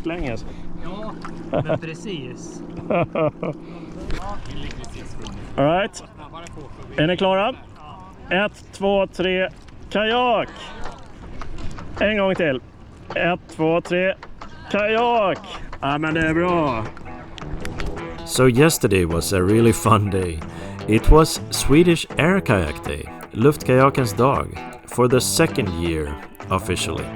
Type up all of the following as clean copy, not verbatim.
baklänges. Ja, men precis. All right. Är ni klara? 1, 2, 3, kajak! En gång till. 1, 2, 3, kajak! Ja, men det är bra. So yesterday was a really fun day. It was Swedish Air Kayak Day, Luftkajakens dag, for the second year officially.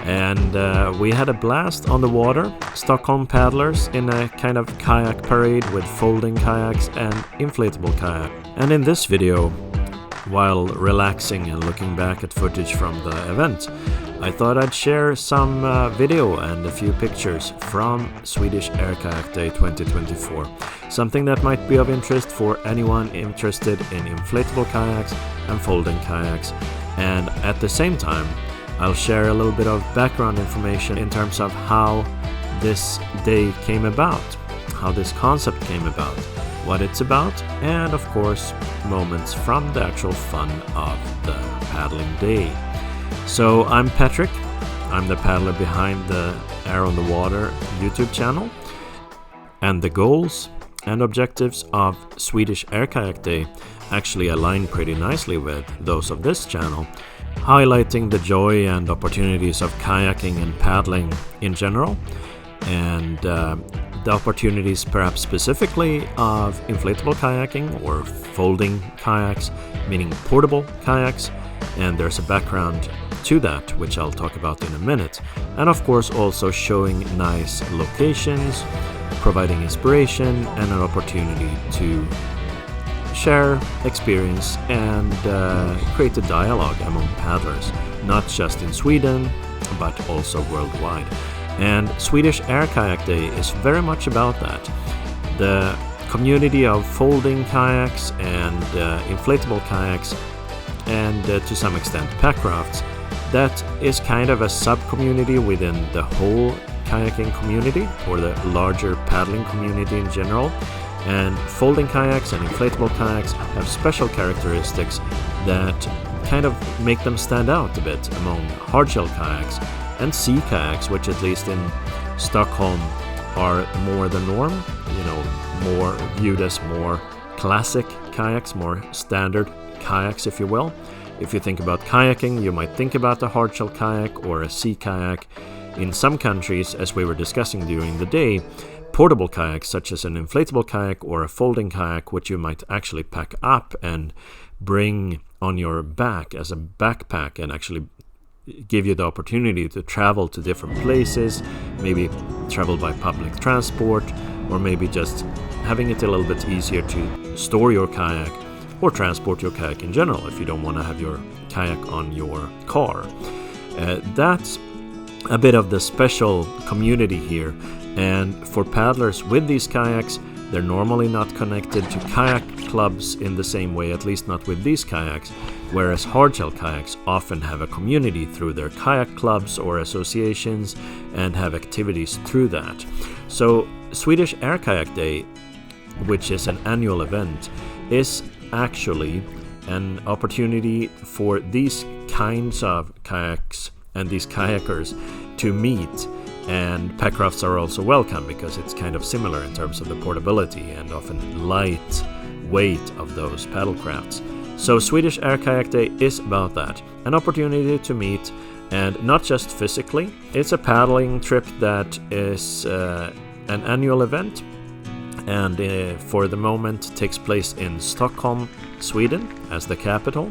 And we had a blast on the water, Stockholm paddlers in a kind of kayak parade with folding kayaks and inflatable kayak. And in this video, while relaxing and looking back at footage from the event, I thought I'd share some video and a few pictures from Swedish Air Kayak Day 2024. Something that might be of interest for anyone interested in inflatable kayaks and folding kayaks. And at the same time, I'll share a little bit of background information in terms of how this day came about, how this concept came about, what it's about, and of course moments from the actual fun of the paddling day. So I'm Patrik, I'm the paddler behind the Air on the Water YouTube channel, and the goals and objectives of Swedish Air Kayak Day actually align pretty nicely with those of this channel, highlighting the joy and opportunities of kayaking and paddling in general, and the opportunities perhaps specifically of inflatable kayaking or folding kayaks, meaning portable kayaks, and there's a background to that which I'll talk about in a minute, and of course also showing nice locations, providing inspiration and an opportunity to share experience and create a dialogue among paddlers, not just in Sweden but also worldwide. And Swedish Air Kayak Day is very much about that. The community of folding kayaks and inflatable kayaks, and to some extent packrafts, that is kind of a sub-community within the whole kayaking community or the larger paddling community in general. And folding kayaks and inflatable kayaks have special characteristics that kind of make them stand out a bit among hardshell kayaks and sea kayaks, which at least in Stockholm are more the norm, you know, more viewed as more classic kayaks, more standard kayaks, if you will. If you think about kayaking, you might think about a hardshell kayak or a sea kayak. In some countries, as we were discussing during the day, portable kayaks such as an inflatable kayak or a folding kayak, which you might actually pack up and bring on your back as a backpack and actually give you the opportunity to travel to different places, maybe travel by public transport, or maybe just having it a little bit easier to store your kayak or transport your kayak in general if you don't want to have your kayak on your car. That's a bit of the special community here, and for paddlers with these kayaks, they're normally not connected to kayak clubs in the same way, at least not with these kayaks, whereas hardshell kayaks often have a community through their kayak clubs or associations and have activities through that. So Swedish Air Kayak Day, which is an annual event, is actually an opportunity for these kinds of kayaks and these kayakers to meet, and packrafts are also welcome because it's kind of similar in terms of the portability and often light weight of those paddle crafts. So Swedish Air Kayak Day is about that, an opportunity to meet, and not just physically. It's a paddling trip that is an annual event, and for the moment takes place in Stockholm, Sweden as the capital.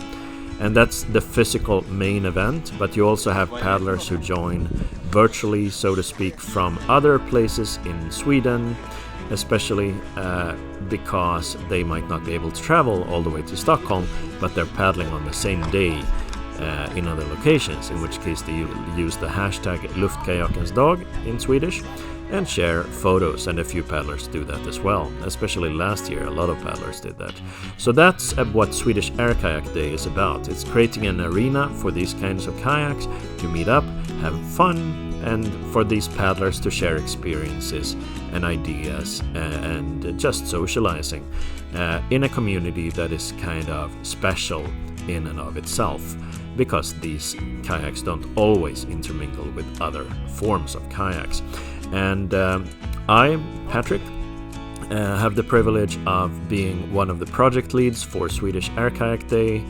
And that's the physical main event, but you also have paddlers who join virtually, so to speak, from other places in Sweden, especially because they might not be able to travel all the way to Stockholm, but they're paddling on the same day in other locations, in which case they use the hashtag Luftkajakens dag in Swedish and share photos, and a few paddlers do that as well. Especially last year, a lot of paddlers did that. So that's what Swedish Air Kayak Day is about. It's creating an arena for these kinds of kayaks to meet up, have fun, and for these paddlers to share experiences and ideas and just socializing in a community that is kind of special in and of itself, because these kayaks don't always intermingle with other forms of kayaks. And I, Patrik, have the privilege of being one of the project leads for Swedish Air Kayak Day,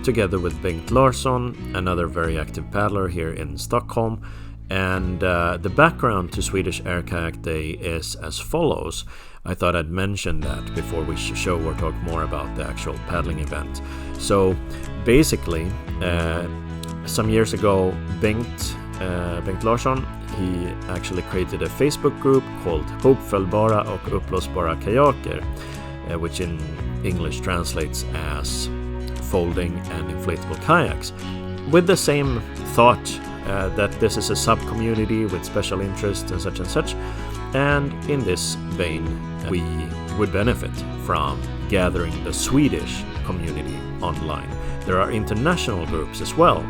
together with Bengt Larsson, another very active paddler here in Stockholm. And the background to Swedish Air Kayak Day is as follows. I thought I'd mention that before we show or talk more about the actual paddling event. So basically, some years ago, Bengt Larsson, he actually created a Facebook group called Hopfällbara och upplösbara kayaker, which in English translates as folding and inflatable kayaks, with the same thought that this is a sub-community with special interests and such. And in this vein, we would benefit from gathering the Swedish community online. There are international groups as well,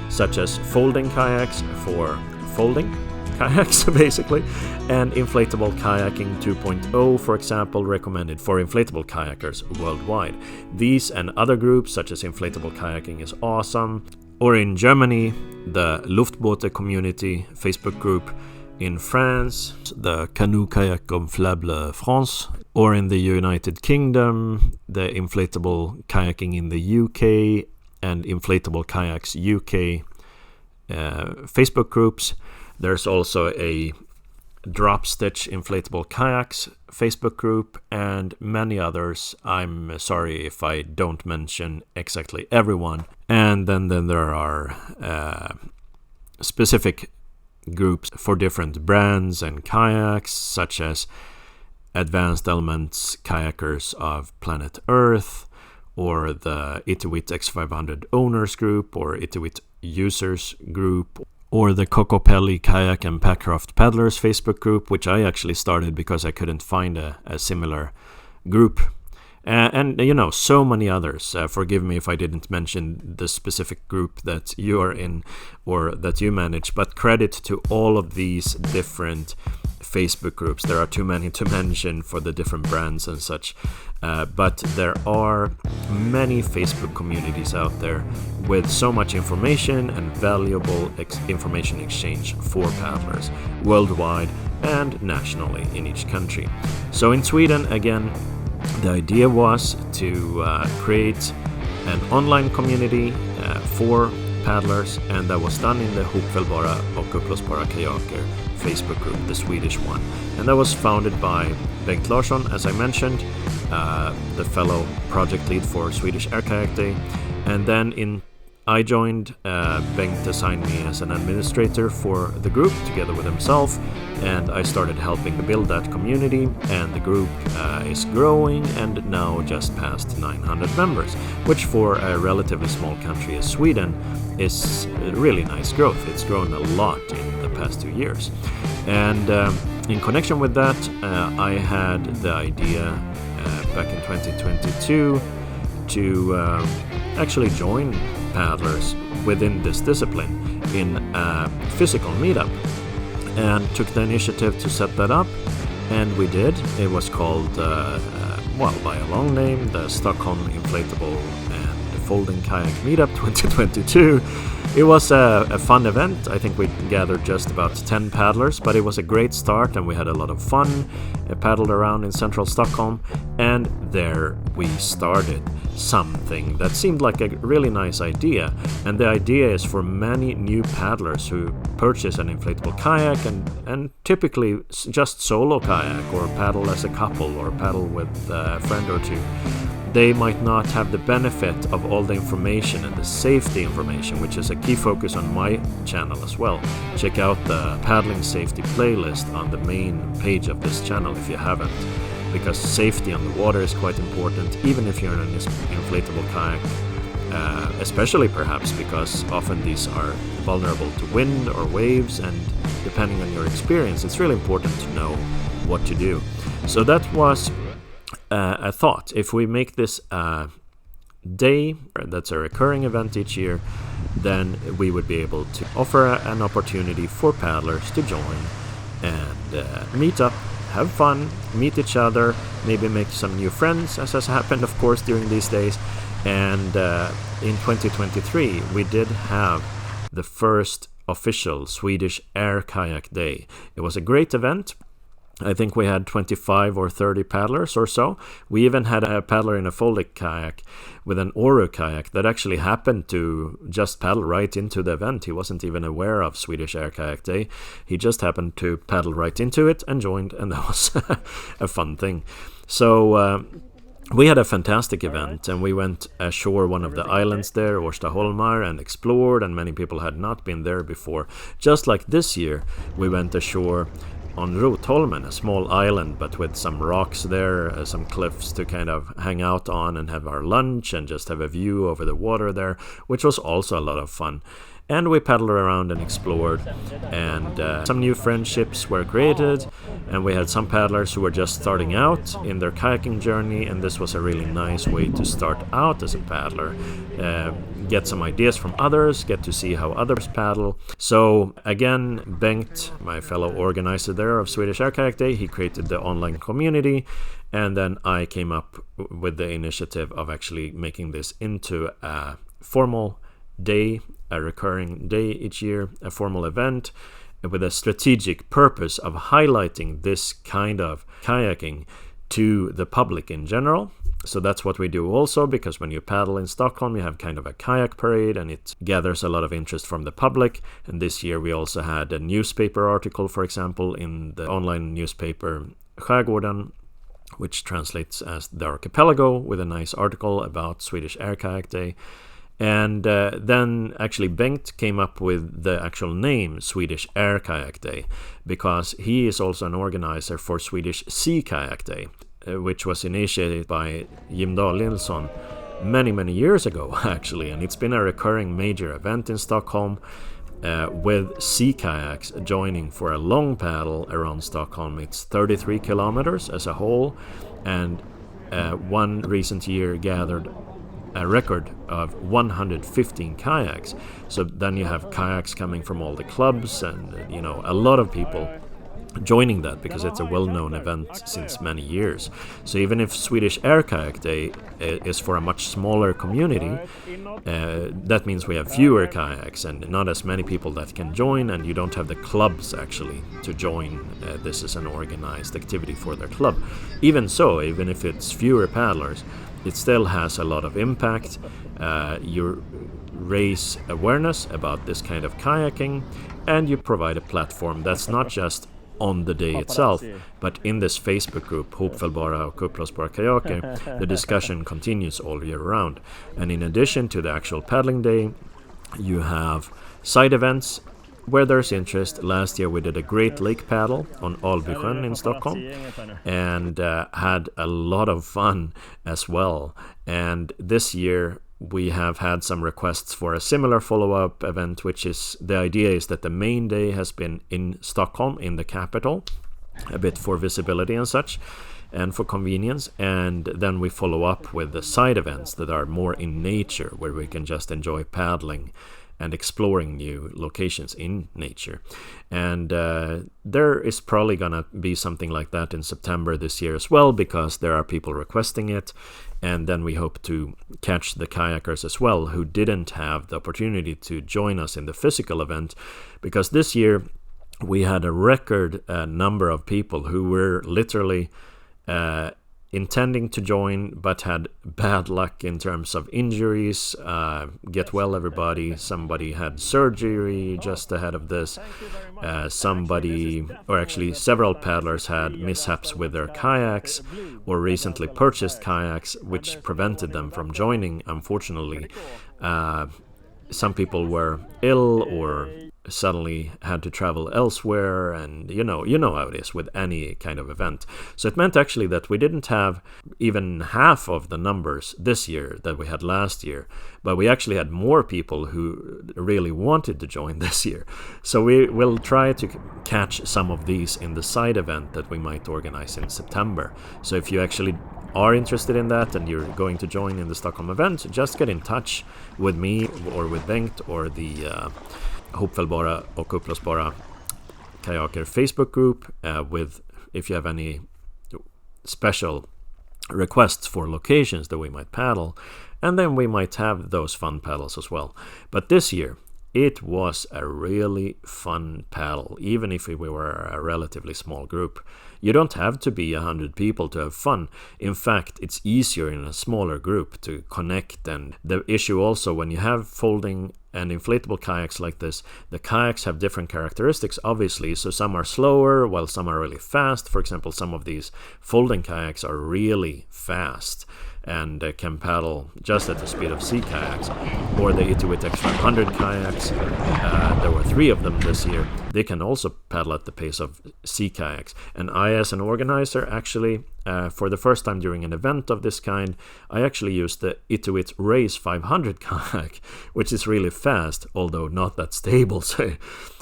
such as folding kayaks for folding kayaks, basically, and inflatable kayaking 2.0, for example, recommended for inflatable kayakers worldwide. These and other groups, such as Inflatable Kayaking is Awesome, or in Germany, the Luftboot community Facebook group, in France, the Canoe Kayak Inflatable France, or in the United Kingdom, the Inflatable Kayaking in the UK and Inflatable Kayaks UK Facebook groups. There's also a Drop Stitch Inflatable Kayaks Facebook group and many others. I'm sorry if I don't mention exactly everyone. And then there are specific groups for different brands and kayaks, such as Advanced Elements Kayakers of Planet Earth, or the Itiwit X500 Owners Group, or Itiwit Users Group, or the Kokopelli Kayak and Packcraft Paddlers Facebook group, which I actually started because I couldn't find a similar group. And you know, so many others. Forgive me if I didn't mention the specific group that you are in or that you manage, but credit to all of these different Facebook groups. There are too many to mention for the different brands and such, but there are many Facebook communities out there with so much information and valuable information exchange for paddlers worldwide and nationally in each country. So in Sweden, again, the idea was to create an online community for paddlers, and that was done in the Hopfällbara och upplösbara kayaker Facebook group, the Swedish one. And that was founded by Bengt Larsson, as I mentioned, the fellow project lead for Swedish Air Kayak Day. And then I joined, Bengt assigned me as an administrator for the group together with himself, and I started helping to build that community, and the group is growing and now just past 900 members, which for a relatively small country as Sweden is really nice growth. It's grown a lot in the past 2 years. And in connection with that, I had the idea back in 2022 to actually join paddlers within this discipline in a physical meetup, and took the initiative to set that up, and we did. It was called, by a long name, the Stockholm Inflatable and Folding Kayak Meetup 2022. It was a fun event. I think we gathered just about 10 paddlers, but it was a great start and we had a lot of fun. I paddled around in central Stockholm, and there we started something that seemed like a really nice idea. And the idea is for many new paddlers who purchase an inflatable kayak and typically just solo kayak or paddle as a couple or paddle with a friend or two. They might not have the benefit of all the information and the safety information, which is a key focus on my channel as well. Check out the paddling safety playlist on the main page of this channel if you haven't, because safety on the water is quite important, even if you're in an inflatable kayak, especially perhaps because often these are vulnerable to wind or waves, and depending on your experience, it's really important to know what to do. So that was a thought. If we make this a day that's a recurring event each year, then we would be able to offer an opportunity for paddlers to join and meet up, have fun, meet each other, maybe make some new friends, as has happened, of course, during these days. And in 2023, we did have the first official Swedish Air Kayak Day. It was a great event. I think we had 25 or 30 paddlers or so. We even had a paddler in a folded kayak with an Oru kayak that actually happened to just paddle right into the event. He wasn't even aware of Swedish Air Kayak Day. He just happened to paddle right into it and joined, and that was a fun thing. So we had a fantastic event, and we went ashore one of the islands there, Årstaholmar, and explored, and many people had not been there before. Just like this year, we went ashore on Rotholmen, a small island, but with some rocks there, some cliffs to kind of hang out on and have our lunch and just have a view over the water there, which was also a lot of fun. And we paddled around and explored, and some new friendships were created, and we had some paddlers who were just starting out in their kayaking journey, and this was a really nice way to start out as a paddler. Get some ideas from others, get to see how others paddle. So again, Bengt, my fellow organizer there of Swedish Air Kayak Day, he created the online community, and then I came up with the initiative of actually making this into a formal day, a recurring day each year, a formal event with a strategic purpose of highlighting this kind of kayaking to the public in general. So that's what we do also, because when you paddle in Stockholm, you have kind of a kayak parade, and it gathers a lot of interest from the public. And this year we also had a newspaper article, for example, in the online newspaper Skärgården, which translates as the archipelago, with a nice article about Swedish Air Kayak Day. And then actually Bengt came up with the actual name Swedish Air Kayak Day, because he is also an organizer for Swedish Sea Kayak Day, which was initiated by Jim Dahl Nilsson many years ago actually, and it's been a recurring major event in Stockholm, with sea kayaks joining for a long paddle around Stockholm. It's 33 kilometers as a whole, and one recent year gathered a record of 115 kayaks. So then you have kayaks coming from all the clubs, and a lot of people joining that, because it's a well-known event since many years. So even if Swedish Air Kayak Day is for a much smaller community, that means we have fewer kayaks and not as many people that can join, and you don't have the clubs actually to join. This is an organized activity for their club. Even so, even if it's fewer paddlers, it still has a lot of impact. You raise awareness about this kind of kayaking, and you provide a platform that's not just on the day itself, but in this Facebook group, Hopfällbara och uppblåsbara kajaker, the discussion continues all year round. And in addition to the actual paddling day, you have side events where there's interest. Last year we did a great lake paddle on Albysjön in Stockholm, and had a lot of fun as well. And this year we have had some requests for a similar follow-up event, which is, the idea is that the main day has been in Stockholm, in the capital, a bit for visibility and such, and for convenience, and then we follow up with the side events that are more in nature, where we can just enjoy paddling and exploring new locations in nature. And there is probably gonna be something like that in September this year as well, because there are people requesting it. And then we hope to catch the kayakers as well who didn't have the opportunity to join us in the physical event, because this year we had a record number of people who were literally intending to join but had bad luck in terms of injuries. Get well, everybody. Somebody had surgery just ahead of this. Several paddlers had mishaps with their kayaks, or recently purchased kayaks, which prevented them from joining, unfortunately. Some people were ill or suddenly had to travel elsewhere, and you know how it is with any kind of event. So it meant actually that we didn't have even half of the numbers this year that we had last year, but we actually had more people who really wanted to join this year. So we will try to catch some of these in the side event that we might organize in September. So if you actually are interested in that and you're going to join in the Stockholm event, just get in touch with me or with Bengt or the Hopfällbara och uppblåsbara kajaker Facebook group, if you have any special requests for locations that we might paddle, and then we might have those fun paddles as well. But this year it was a really fun paddle, even if we were a relatively small group. You don't have to be 100 people to have fun. In fact, it's easier in a smaller group to connect. And the issue also, when you have folding and inflatable kayaks like this, the kayaks have different characteristics, obviously. So some are slower, while some are really fast. For example, some of these folding kayaks are really fast and can paddle just at the speed of sea kayaks, or the Itiwit X500 kayaks. There were 3 of them this year. They can also paddle at the pace of sea kayaks. And I, as an organizer, actually, for the first time during an event of this kind, I actually used the Itiwit Race 500 kayak, which is really fast, although not that stable. So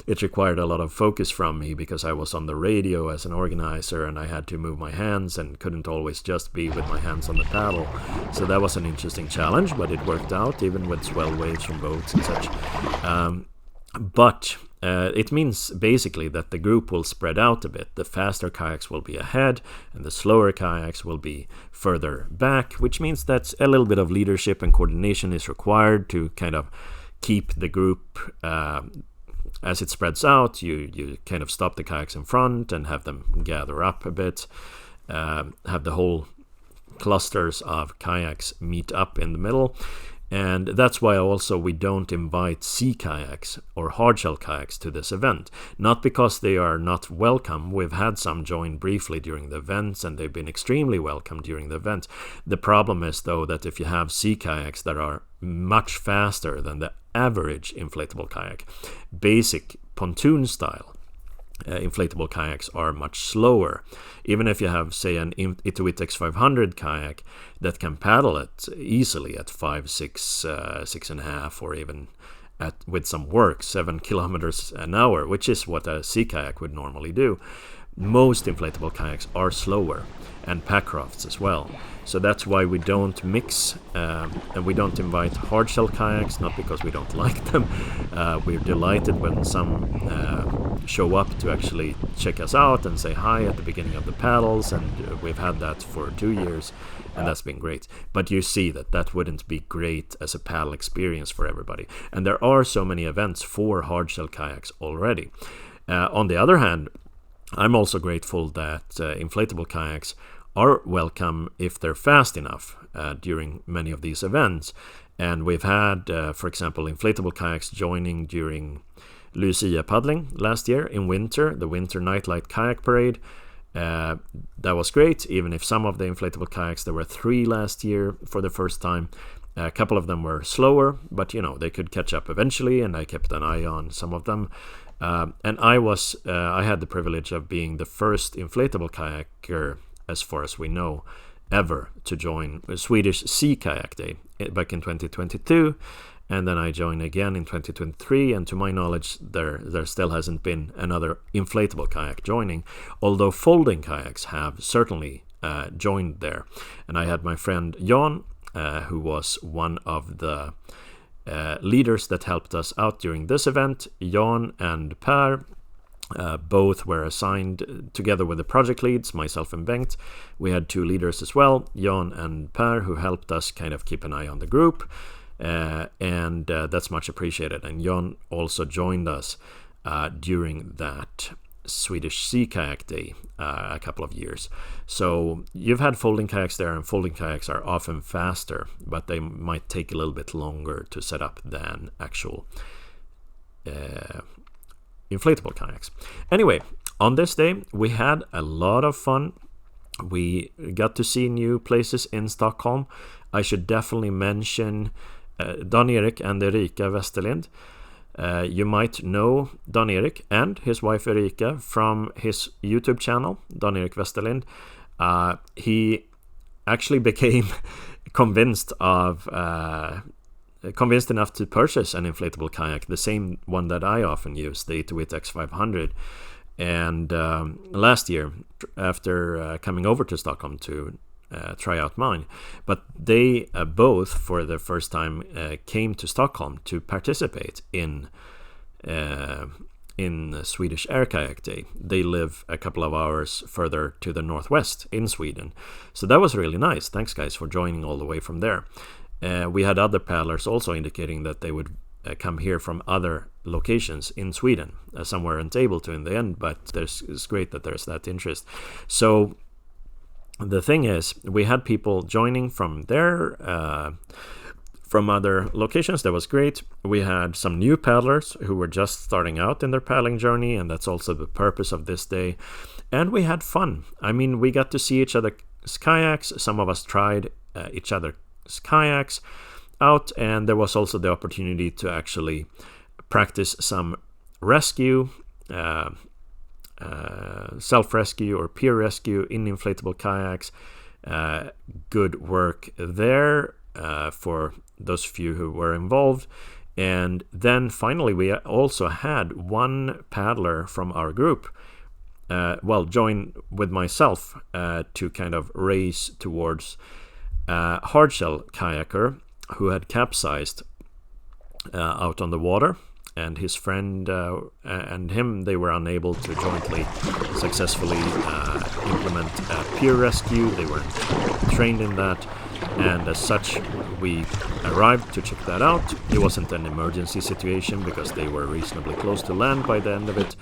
it required a lot of focus from me because I was on the radio as an organizer and I had to move my hands and couldn't always just be with my hands on the paddle. So that was an interesting challenge, but it worked out even with swell waves from boats and such. But it means basically that the group will spread out a bit. The faster kayaks will be ahead and the slower kayaks will be further back, which means that a little bit of leadership and coordination is required to kind of keep the group as it spreads out. You kind of stop the kayaks in front and have them gather up a bit, have the whole clusters of kayaks meet up in the middle. And that's why also we don't invite sea kayaks or hardshell kayaks to this event. Not because they are not welcome. We've had some join briefly during the events and they've been extremely welcome during the event. The problem is, though, that if you have sea kayaks that are much faster than the average inflatable kayak, basic pontoon style inflatable kayaks are much slower. Even if you have, say, an Itiwit X500 kayak that can paddle it easily at 5, 6, 6.5, or even with some work 7 kilometers an hour, which is what a sea kayak would normally do. Most inflatable kayaks are slower, and packrafts as well. So that's why we don't mix and we don't invite hardshell kayaks, not because we don't like them. We're delighted when some show up to actually check us out and say hi at the beginning of the paddles, and we've had that for 2 years, and that's been great. But you see that wouldn't be great as a paddle experience for everybody. And there are so many events for hardshell kayaks already. On the other hand, I'm also grateful that inflatable kayaks are welcome if they're fast enough during many of these events. And we've had, for example, inflatable kayaks joining during Lucia paddling last year in winter, the Winter Nightlight Kayak Parade. That was great, even if some of the inflatable kayaks, there were 3 last year for the first time. A couple of them were slower, but they could catch up eventually, and I kept an eye on some of them. And I had the privilege of being the first inflatable kayaker, as far as we know, ever to join a Swedish Sea Kayak Day back in 2022, and then I joined again in 2023, and to my knowledge there still hasn't been another inflatable kayak joining, although folding kayaks have certainly joined there. And I had my friend Jan, who was one of the leaders that helped us out during this event. Jan and Per both were assigned together with the project leads, myself and Bengt. We had 2 leaders as well, Jan and Per, who helped us kind of keep an eye on the group, and that's much appreciated. And Jan also joined us during that Swedish Sea Kayak Day a couple of years. So you've had folding kayaks there, and folding kayaks are often faster, but they might take a little bit longer to set up than actual inflatable kayaks. Anyway, on this day we had a lot of fun. We got to see new places in Stockholm. I should definitely mention Dan-Erik and Erika Westerlind. You might know Dan-Erik and his wife Erika from his YouTube channel, Dan-Erik Westerlind. He actually became convinced enough to purchase an inflatable kayak, the same one that I often use, the Itiwit X500. And last year, after coming over to Stockholm to try out mine, but they both for the first time came to Stockholm to participate in Swedish Air Kayak Day. They live a couple of hours further to the northwest in Sweden, so that was really nice. Thanks guys for joining all the way from there. We had other paddlers also indicating that they would come here from other locations in Sweden. Some weren't able to in the end, but it's great that there's that interest. So the thing is, we had people joining from there, from other locations. That was great. We had some new paddlers who were just starting out in their paddling journey, and that's also the purpose of this day. And we had fun. I mean, we got to see each other's kayaks. Some of us tried each other's kayaks out, and there was also the opportunity to actually practice some rescue, self-rescue or peer rescue in inflatable kayaks. Good work there for those few who were involved. And then finally we also had one paddler from our group join with myself to kind of race towards a hardshell kayaker who had capsized out on the water, and his friend and him, they were unable to jointly successfully implement a peer rescue. They weren't trained in that, and as such we arrived to check that out. It wasn't an emergency situation because they were reasonably close to land by the end of it,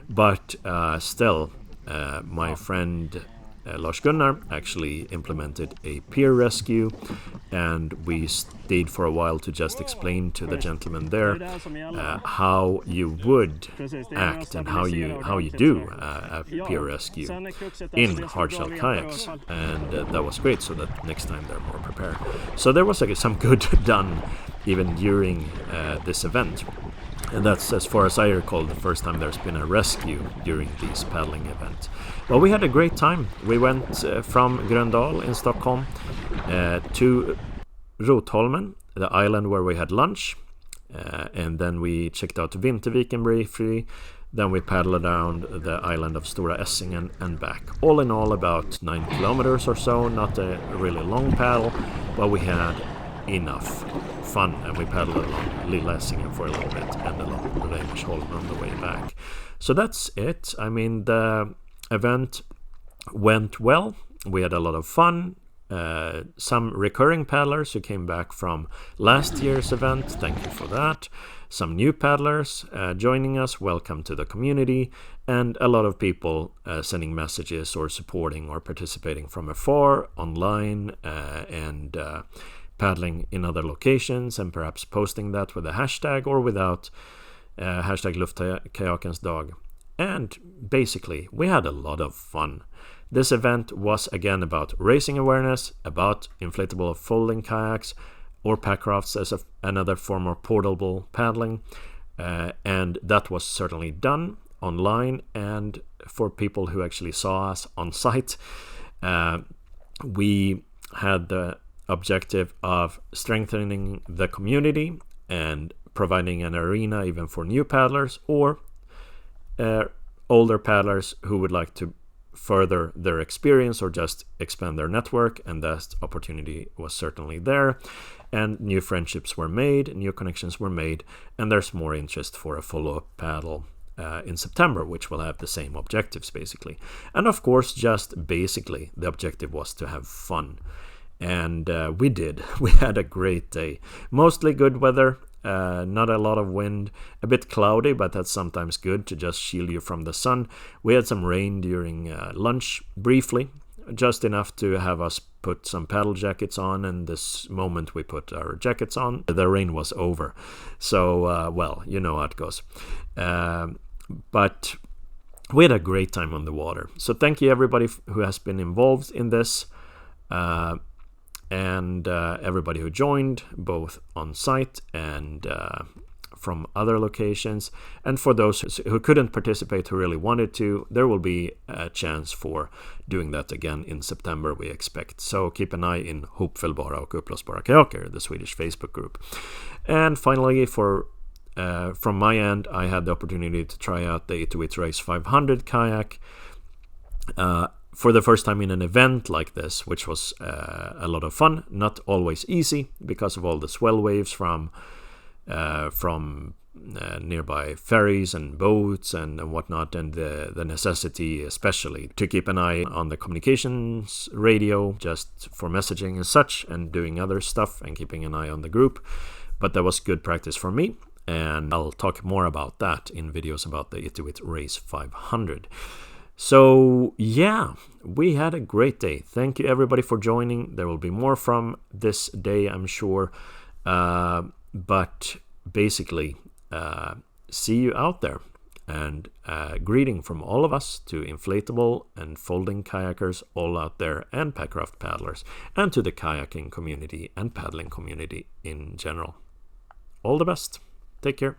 but still my friend Lars Gunnar actually implemented a peer rescue, and we stayed for a while to just explain to the gentleman there how you would act and how you do a peer rescue in hardshell kayaks, and that was great, so that next time they're more prepared. So there was some good done even during this event. And that's, as far as I recall, the first time there's been a rescue during these paddling events. Well, we had a great time. We went from Gröndal in Stockholm to Rotholmen, the island where we had lunch. And then we checked out Vinterviken briefly. Then we paddled around the island of Stora Essingen and back. All in all, about 9 kilometers or so. Not a really long paddle, but we had enough fun, and we paddled along Lilla Essingen for a little bit and along Reimersholm on the way back. So that's it. I mean, the event went well. We had a lot of fun. Some recurring paddlers who came back from last year's event, thank you for that. Some new paddlers joining us, welcome to the community, and a lot of people sending messages or supporting or participating from afar, online, and paddling in other locations, and perhaps posting that with a hashtag or without hashtag Luftkajakens dag. And basically, we had a lot of fun. This event was again about raising awareness, about inflatable folding kayaks or packrafts as another form of portable paddling, and that was certainly done online and for people who actually saw us on site. We had the objective of strengthening the community and providing an arena even for new paddlers or older paddlers who would like to further their experience or just expand their network, and that opportunity was certainly there, and new friendships were made, new connections were made, and there's more interest for a follow-up paddle in September, which will have the same objectives basically. And of course, just basically the objective was to have fun. And we did. We had a great day. Mostly good weather, not a lot of wind, a bit cloudy, but that's sometimes good to just shield you from the sun. We had some rain during lunch briefly, just enough to have us put some paddle jackets on, and this moment we put our jackets on, the rain was over. So, well, you know how it goes. But we had a great time on the water. So thank you everybody who has been involved in this. And everybody who joined, both on site and from other locations. And for those who couldn't participate, who really wanted to, there will be a chance for doing that again in September, we expect. So keep an eye in Hopfällbara och uppblåsbara kajaker, the Swedish Facebook group. And finally, from my end, I had the opportunity to try out the Itiwit Race 500 kayak. For the first time in an event like this, which was a lot of fun, not always easy because of all the swell waves from nearby ferries and boats and whatnot, and the necessity especially to keep an eye on the communications radio just for messaging and such, and doing other stuff and keeping an eye on the group. But that was good practice for me, and I'll talk more about that in videos about the Itiwit Race 500. So yeah, we had a great day. Thank you everybody for joining. There will be more from this day, I'm sure. But basically, see you out there. And greeting from all of us to inflatable and folding kayakers all out there, and packraft paddlers, and to the kayaking community and paddling community in general. All the best. Take care.